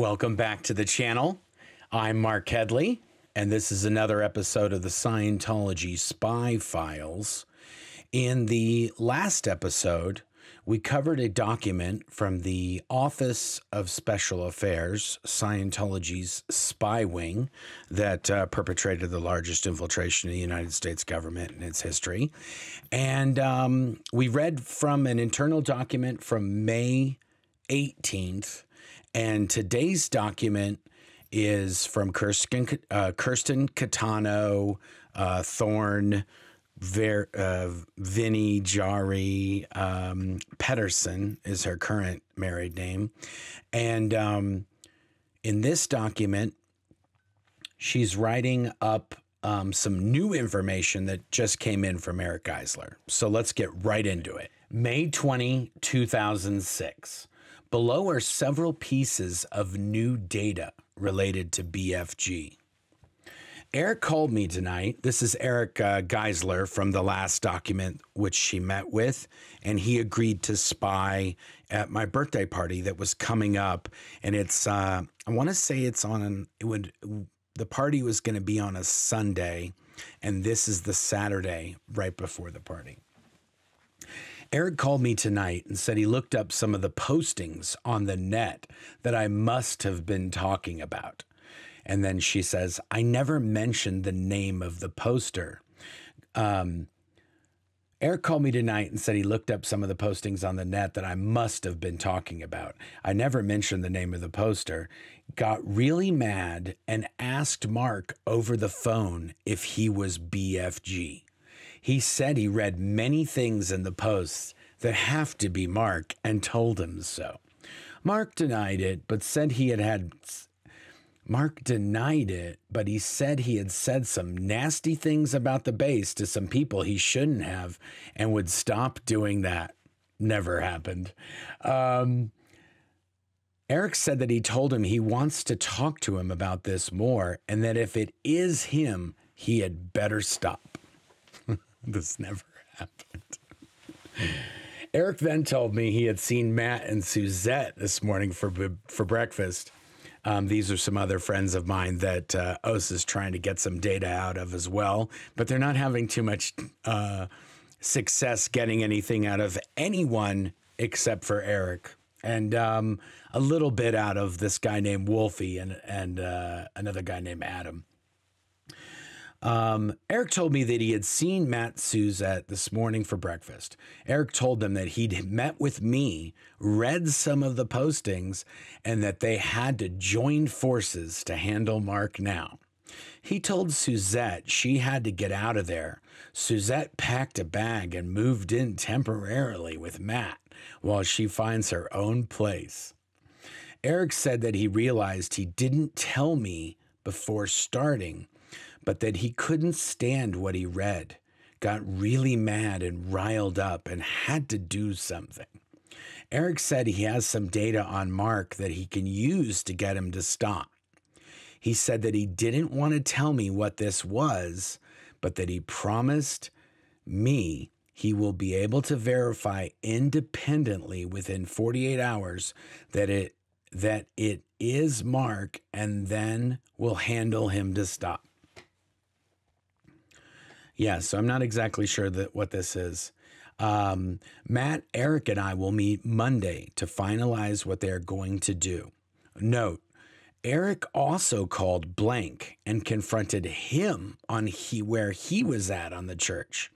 Welcome back to the channel. I'm Mark Headley, and this is another episode of the Scientology Spy Files. In the last episode, we covered a document from the Office of Special Affairs, Scientology's spy wing, that perpetrated the largest infiltration of the United States government in its history. And we read from an internal document from May 18th. And today's document is from Kirsten Catano, Thorne, Vinnie Jari, Pedersen is her current married name. And in this document, she's writing up some new information that just came in from Eric Geisler. So let's get right into it. May 20, 2006. Below are several pieces of new data related to BFG. Eric called me tonight. This is Eric Geisler from the last document which she met with, and he agreed to spy at my birthday party that was coming up. And it's I want to say it's on the party was going to be on a Sunday, and this is the Saturday right before the party. Eric called me tonight and said he looked up some of the postings on the net that I must have been talking about. And then she says, I never mentioned the name of the poster. Eric called me tonight and said he looked up some of the postings on the net that I must have been talking about. I never mentioned the name of the poster, got really mad, and asked Mark over the phone if he was BFG. He said he read many things in the posts that have to be Mark and told him so. Mark denied it, but said he had said some nasty things about the base to some people he shouldn't have and would stop doing that. Never happened. Eric said that he told him he wants to talk to him about this more and that if it is him, he had better stop. This never happened. Eric then told me he had seen Matt and Suzette this morning for breakfast. These are some other friends of mine that OS is trying to get some data out of as well, but they're not having too much success getting anything out of anyone except for Eric, and a little bit out of this guy named Wolfie and another guy named Adam. Eric told me that he had seen Matt Suzette this morning for breakfast. Eric told them that he'd met with me, read some of the postings, and that they had to join forces to handle Mark now. He told Suzette she had to get out of there. Suzette packed a bag and moved in temporarily with Matt while she finds her own place. Eric said that he realized he didn't tell me before starting, but that he couldn't stand what he read, got really mad and riled up and had to do something. Eric said he has some data on Mark that he can use to get him to stop. He said that he didn't want to tell me what this was, but that he promised me he will be able to verify independently within 48 hours that it is Mark, and then will handle him to stop. Yeah, so I'm not exactly sure what this is. Matt, Eric, and I will meet Monday to finalize what they're going to do. Note, Eric also called Blank and confronted him on where he was at on the church.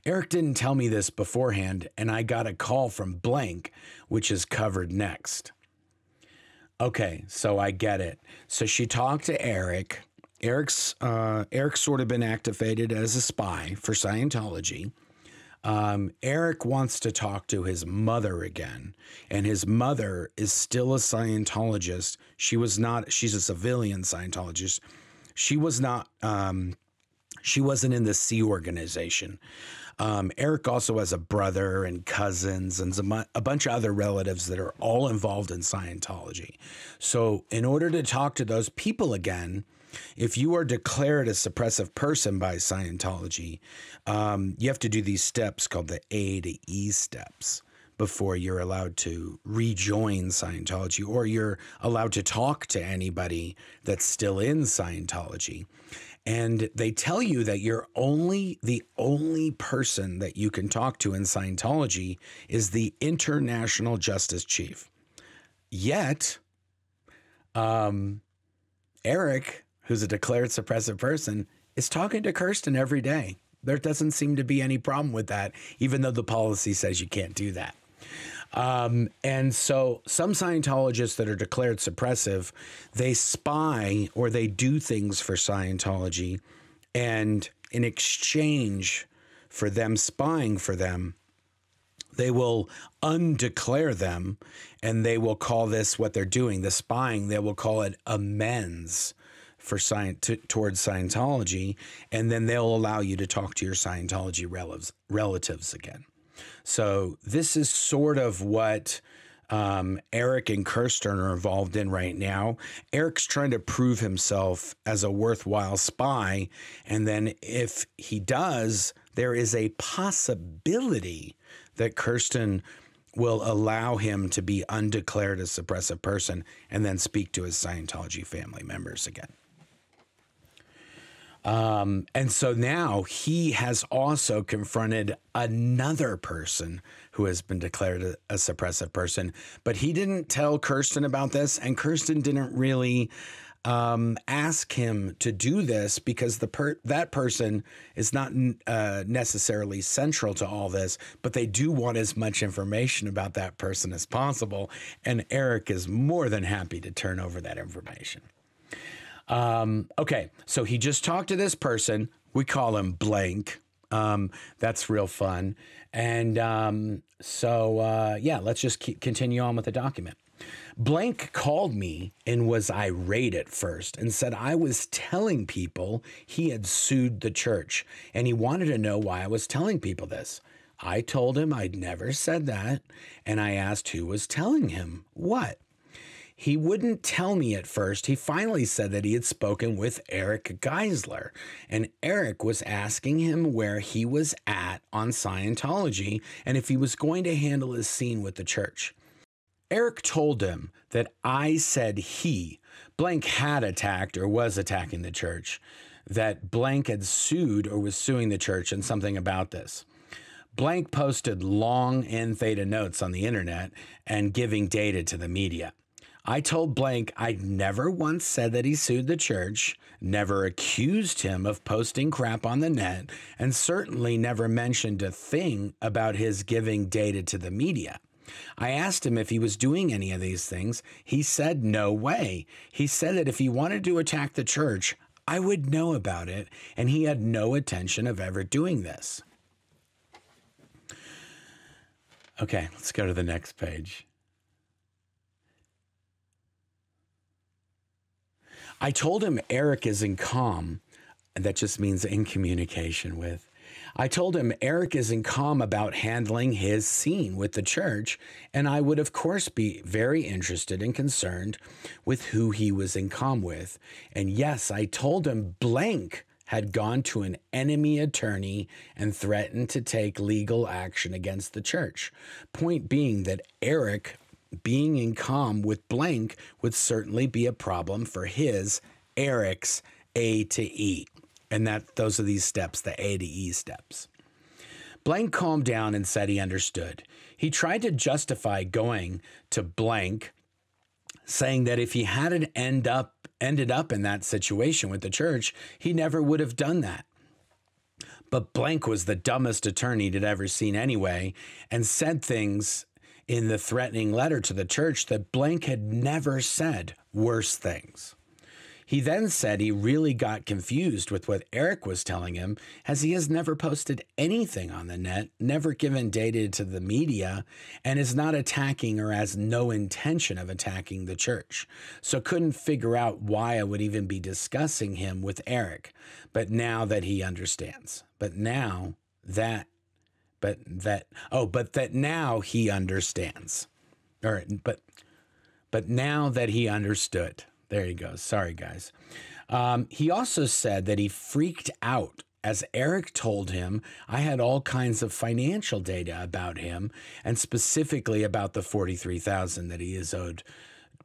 Eric didn't tell me this beforehand, and I got a call from Blank, which is covered next. Okay, so I get it. So she talked to Eric. Eric's sort of been activated as a spy for Scientology. Eric wants to talk to his mother again, and his mother is still a Scientologist. She's a civilian Scientologist. She wasn't in the Sea organization. Eric also has a brother and cousins and a bunch of other relatives that are all involved in Scientology. So in order to talk to those people again, if you are declared a suppressive person by Scientology, you have to do these steps called the A to E steps. before you're allowed to rejoin Scientology, or you're allowed to talk to anybody that's still in Scientology. And they tell you that the only person that you can talk to in Scientology is the International Justice Chief. Yet, Eric, who's a declared suppressive person, is talking to Kirsten every day. There doesn't seem to be any problem with that, even though the policy says you can't do that. And so some Scientologists that are declared suppressive, they spy or they do things for Scientology. And in exchange for them spying for them, they will undeclare them, and they will call this what they're doing, the spying, they will call it amends for towards Scientology, and then they'll allow you to talk to your Scientology relatives again. So this is sort of what Eric and Kirsten are involved in right now. Eric's trying to prove himself as a worthwhile spy, and then if he does, there is a possibility that Kirsten will allow him to be undeclared as suppressive person and then speak to his Scientology family members again. And so now he has also confronted another person who has been declared a suppressive person, but he didn't tell Kirsten about this, and Kirsten didn't really ask him to do this because that person is not necessarily central to all this, but they do want as much information about that person as possible, and Eric is more than happy to turn over that information. Okay, so he just talked to this person. We call him Blank. That's real fun. And yeah, let's just continue on with the document. Blank called me and was irate at first and said I was telling people he had sued the church, and he wanted to know why I was telling people this. I told him I'd never said that, and I asked who was telling him what. He wouldn't tell me at first. He finally said that he had spoken with Eric Geisler, and Eric was asking him where he was at on Scientology and if he was going to handle his scene with the church. Eric told him that I said Blank had attacked or was attacking the church, that Blank had sued or was suing the church, and something about this. Blank posted long N Theta notes on the internet and giving data to the media. I told Blank I'd never once said that he sued the church, never accused him of posting crap on the net, and certainly never mentioned a thing about his giving data to the media. I asked him if he was doing any of these things. He said no way. He said that if he wanted to attack the church, I would know about it, and he had no intention of ever doing this. Okay, let's go to the next page. I told him Eric is in comm. That just means in communication with. I told him Eric is in comm about handling his scene with the church, and I would, of course, be very interested and concerned with who he was in comm with. And yes, I told him Blank had gone to an enemy attorney and threatened to take legal action against the church. Point being that Eric being in comm with Blank would certainly be a problem for Eric's A to E. And those are these steps, the A to E steps. Blank calmed down and said he understood. He tried to justify going to Blank, saying that if he hadn't ended up in that situation with the church, he never would have done that. But Blank was the dumbest attorney he'd ever seen anyway, and said things in the threatening letter to the church that Blank had never said, worse things. He then said he really got confused with what Eric was telling him, as he has never posted anything on the net, never given data to the media, and is not attacking or has no intention of attacking the church. So couldn't figure out why I would even be discussing him with Eric. But now that he understands. But now that now he understands. But now that he understood. There he goes. Sorry, guys. He also said that he freaked out as Eric told him, I had all kinds of financial data about him, and specifically about the $43,000 that he is owed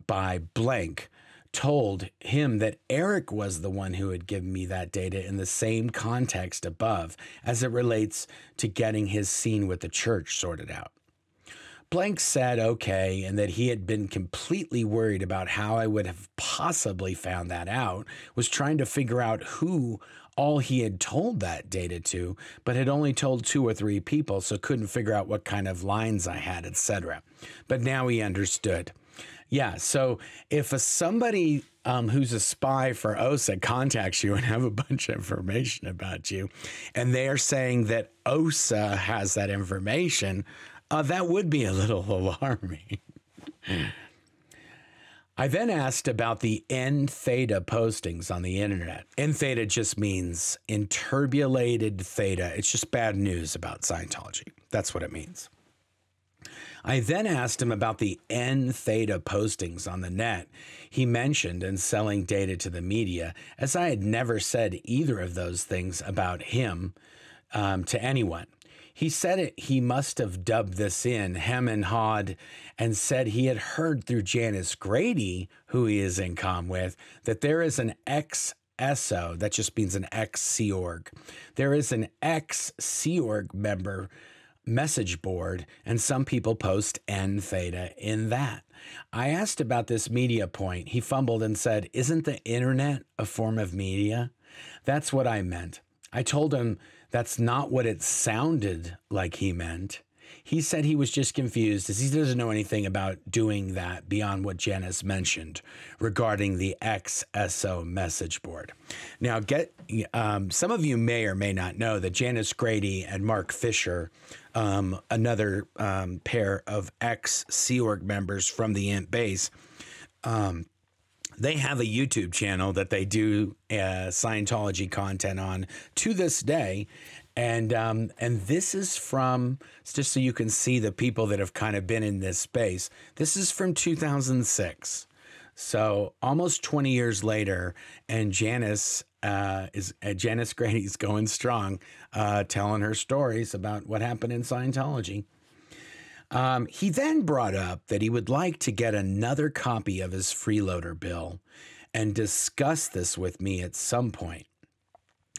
by blank. Told him that Eric was the one who had given me that data in the same context above as it relates to getting his scene with the church sorted out. Blank said okay, and that he had been completely worried about how I would have possibly found that out, was trying to figure out who all he had told that data to, but had only told 2 or 3 people, so couldn't figure out what kind of lines I had, etc. But now he understood. Yeah, so if somebody who's a spy for OSA contacts you and have a bunch of information about you, and they are saying that OSA has that information, that would be a little alarming. I then asked about the N theta postings on the internet. N theta just means interbulated theta. It's just bad news about Scientology. That's what it means. I then asked him about the N theta postings on the net he mentioned and selling data to the media, as I had never said either of those things about him to anyone. He said he must have dubbed this in, hem and hawed, and said he had heard through Janice Grady, who he is in comm with, that there is an ex-SO, that just means an ex-Sea Org. There is an ex-Sea Org member message board, and some people post N theta in that. I asked about this media point. He fumbled and said, isn't the internet a form of media? That's what I meant. I told him that's not what it sounded like he meant. He said he was just confused as he doesn't know anything about doing that beyond what Janice mentioned regarding the XSO message board. Now, some of you may or may not know that Janice Grady and Mark Fisher, another pair of ex-Sea Org members from the Ant base, they have a YouTube channel that they do Scientology content on to this day. And this is from, just so you can see the people that have kind of been in this space, this is from 2006. So almost 20 years later, and Janice Grady's going strong, telling her stories about what happened in Scientology. He then brought up that he would like to get another copy of his freeloader bill and discuss this with me at some point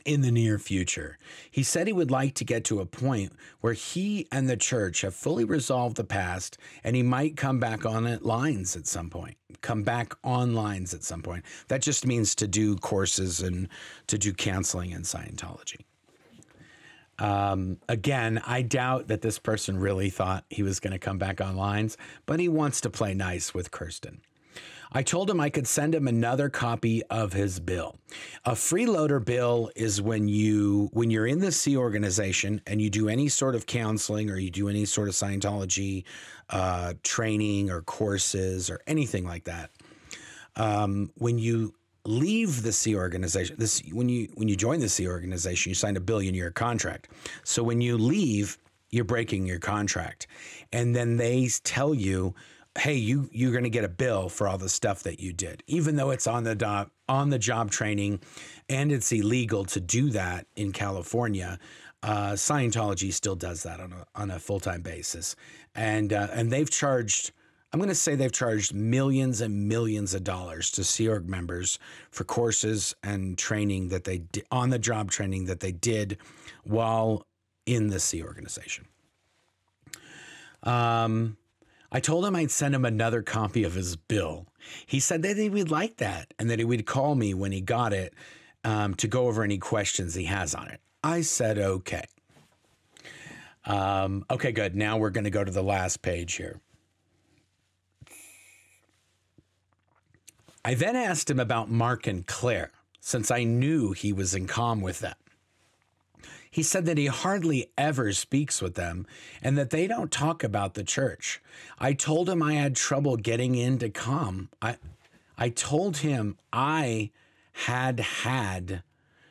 in the near future. He said he would like to get to a point where he and the church have fully resolved the past, and he might come back on lines at some point. That just means to do courses and to do counseling in Scientology. Again, I doubt that this person really thought he was going to come back on lines, but he wants to play nice with Kirsten. I told him I could send him another copy of his bill. A freeloader bill is when you're in the Sea organization and you do any sort of counseling or you do any sort of Scientology training or courses or anything like that. When you leave the Sea organization, when you join the Sea organization, you signed a billion-year contract. So when you leave, you're breaking your contract, and then they tell you, hey, you're going to get a bill for all the stuff that you did, even though it's on the job training, and it's illegal to do that in California. Scientology still does that on a full-time basis, and they've charged. I'm going to say they've charged millions and millions of dollars to Sea Org members for courses and training that they did, on the job training that they did while in the Sea organization. I told him I'd send him another copy of his bill. He said that he would like that and that he would call me when he got it to go over any questions he has on it. I said, okay. Okay, good. Now we're going to go to the last page here. I then asked him about Mark and Claire, since I knew he was in comm with them. He said that he hardly ever speaks with them and that they don't talk about the church. I told him I had trouble getting into comm. I told him I had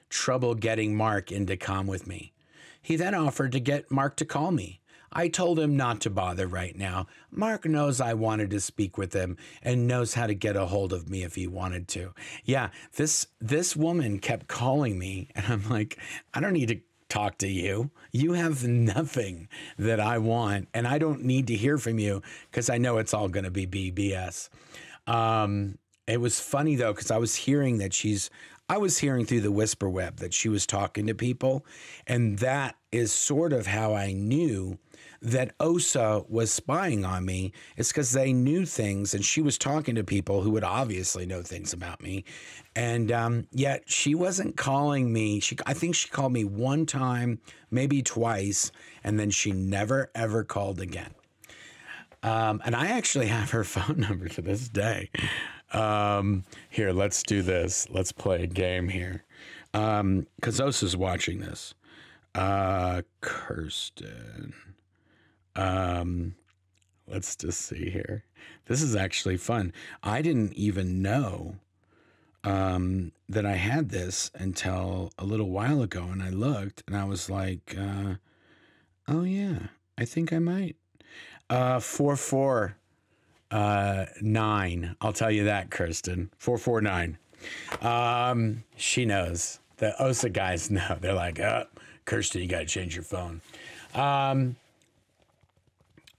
trouble getting Mark into comm with me. He then offered to get Mark to call me. I told him not to bother right now. Mark knows I wanted to speak with him and knows how to get a hold of me if he wanted to. Yeah, this woman kept calling me, and I'm like, I don't need to talk to you. You have nothing that I want, and I don't need to hear from you because I know it's all going to be BS. It was funny though, because I was hearing through the whisper web that she was talking to people, and that is sort of how I knew that OSA was spying on me. It's because they knew things, and she was talking to people who would obviously know things about me. And yet she wasn't calling me. I think she called me one time, maybe twice, and then she never, ever called again. And I actually have her phone number to this day. Here, let's do this. Let's play a game here. Because OSA's watching this. Kirsten. Let's just see here. This is actually fun. I didn't even know that I had this until a little while ago, and I looked and I was like, oh yeah, I think I might. 449. I'll tell you that, Kirsten. 449. She knows. The OSA guys know. They're like, Kirsten, you got to change your phone.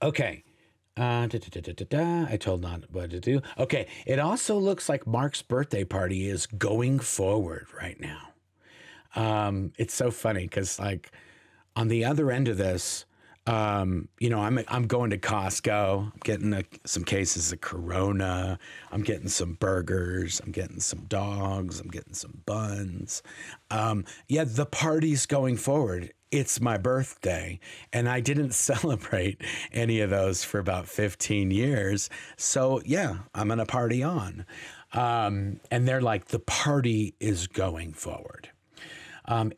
Okay. I told not what to do. Okay. It also looks like Mark's birthday party is going forward right now. It's so funny because, like, on the other end of this, I'm going to Costco. I'm getting some cases of Corona. I'm getting some burgers. I'm getting some dogs. I'm getting some buns. The party's going forward. It's my birthday, and I didn't celebrate any of those for about 15 years. So yeah, I'm going to party on. And they're like, the party is going forward.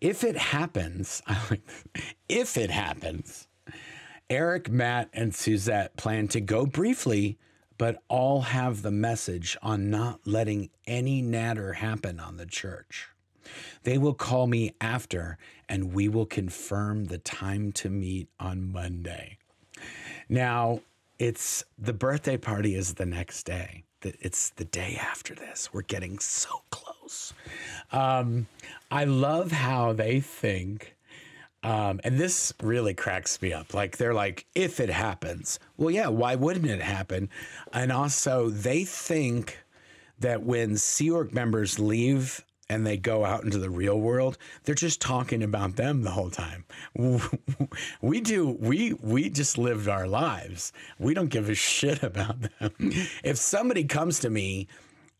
If it happens, Eric, Matt, and Suzette plan to go briefly, but all have the message on not letting any natter happen on the church. They will call me after, and we will confirm the time to meet on Monday. Now, the birthday party is the next day. It's the day after this. We're getting so close. I love how they think. And this really cracks me up. Like, they're like, if it happens. Well, yeah, why wouldn't it happen? And also, they think that when Sea Org members leave and they go out into the real world, they're just talking about them the whole time. We just lived our lives. We don't give a shit about them. If somebody comes to me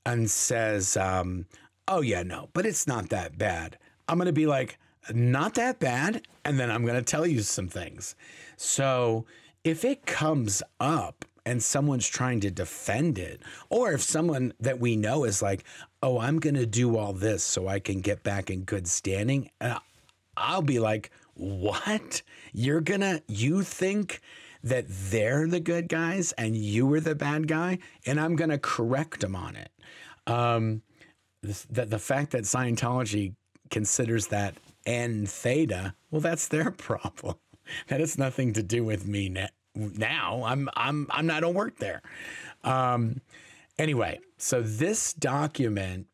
and says, oh yeah, no, but it's not that bad, I'm going to be like, not that bad. And then I'm going to tell you some things. So if it comes up and someone's trying to defend it, or if someone that we know is like, oh, I'm going to do all this so I can get back in good standing, I'll be like, what? You think that they're the good guys and you were the bad guy? And I'm going to correct them on it. The fact that Scientology considers that N theta, well, that's their problem. That has nothing to do with me now. I don't work there. Anyway, so this document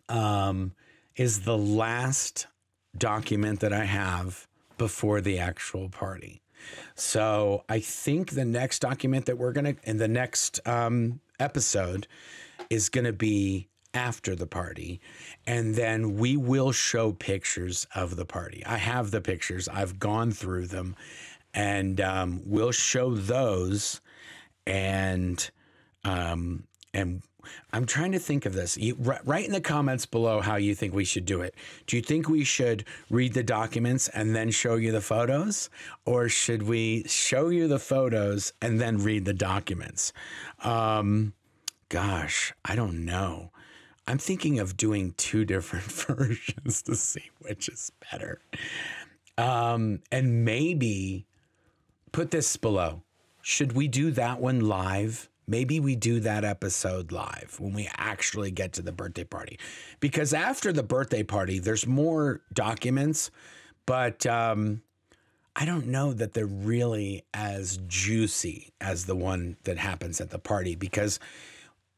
is the last document that I have before the actual party. So I think the next document that in the next episode is going to be after the party, and then we will show pictures of the party. I have the pictures. I've gone through them, and we'll show those. And I'm trying to think of this. Write in the comments below how you think we should do it. Do you think we should read the documents and then show you the photos? Or should we show you the photos and then read the documents? Gosh, I don't know. I'm thinking of doing two different versions to see which is better. And maybe put this below. Should we do that one live? Maybe we do that episode live when we actually get to the birthday party. Because after the birthday party, there's more documents, but I I don't know that they're really as juicy as the one that happens at the party, because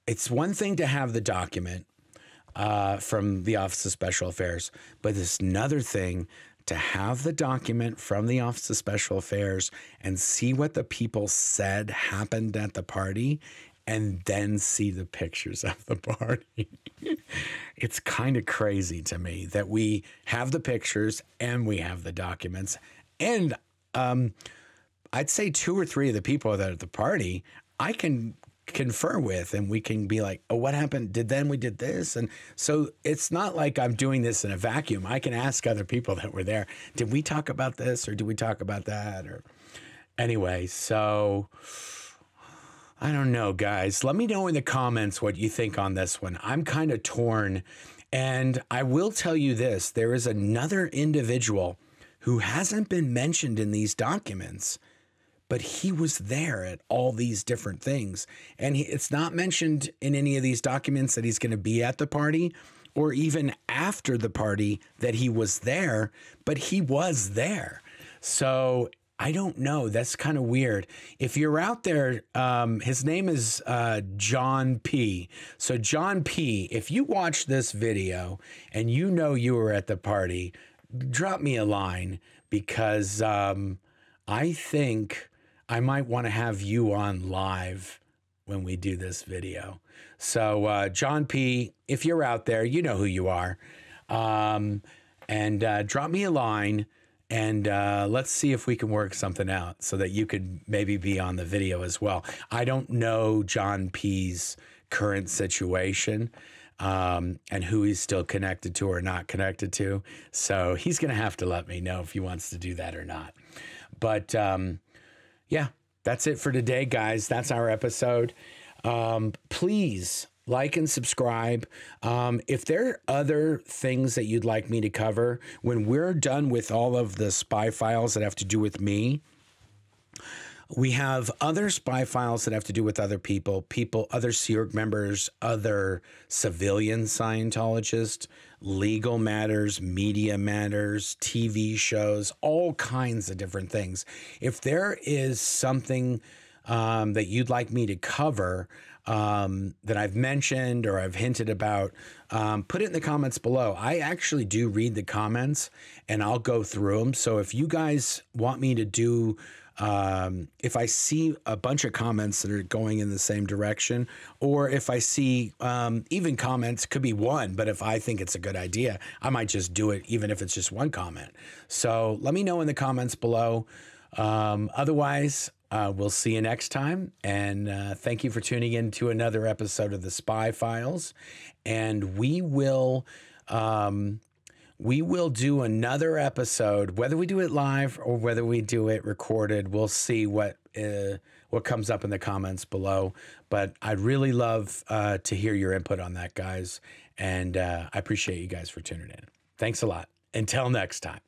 it's one thing to have the document from the Office of Special Affairs, but it's another thing to have the document from the Office of Special Affairs and see what the people said happened at the party, and then see the pictures of the party. It's kind of crazy to me that we have the pictures and we have the documents. And I'd say 2 or 3 of the people that are at the party, I can confer with, and we can be like, oh, what happened? We did this. And so it's not like I'm doing this in a vacuum. I can ask other people that were there, did we talk about this, or did we talk about that? Or anyway, so I don't know, guys. Let me know in the comments what you think on this one. I'm kind of torn. And I will tell you this, there is another individual who hasn't been mentioned in these documents, but he was there at all these different things. And it's not mentioned in any of these documents that he's going to be at the party, or even after the party that he was there, but he was there. So I don't know. That's kind of weird. If you're out there, his name is John P. So John P., if you watch this video and you know you were at the party, drop me a line, because I think I might want to have you on live when we do this video. So John P., if you're out there, you know who you are. And drop me a line, and let's see if we can work something out so that you could maybe be on the video as well. I don't know John P.'s current situation, and who he's still connected to or not connected to. So he's going to have to let me know if he wants to do that or not. But yeah, that's it for today, guys. That's our episode. Please like and subscribe. If there are other things that you'd like me to cover, when we're done with all of the spy files that have to do with me, we have other spy files that have to do with other people, other Sea Org members, other civilian Scientologists, legal matters, media matters, TV shows, all kinds of different things. If there is something that you'd like me to cover that I've mentioned or I've hinted about, put it in the comments below. I actually do read the comments, and I'll go through them. So if you guys want me to do, if I see a bunch of comments that are going in the same direction, or if I see even comments, could be one, but if I think it's a good idea, I might just do it even if it's just one comment. So let me know in the comments below. Otherwise, we'll see you next time. And thank you for tuning in to another episode of the Spy Files. And we will do another episode, whether we do it live or whether we do it recorded. We'll see what comes up in the comments below. But I'd really love to hear your input on that, guys. And I appreciate you guys for tuning in. Thanks a lot. Until next time.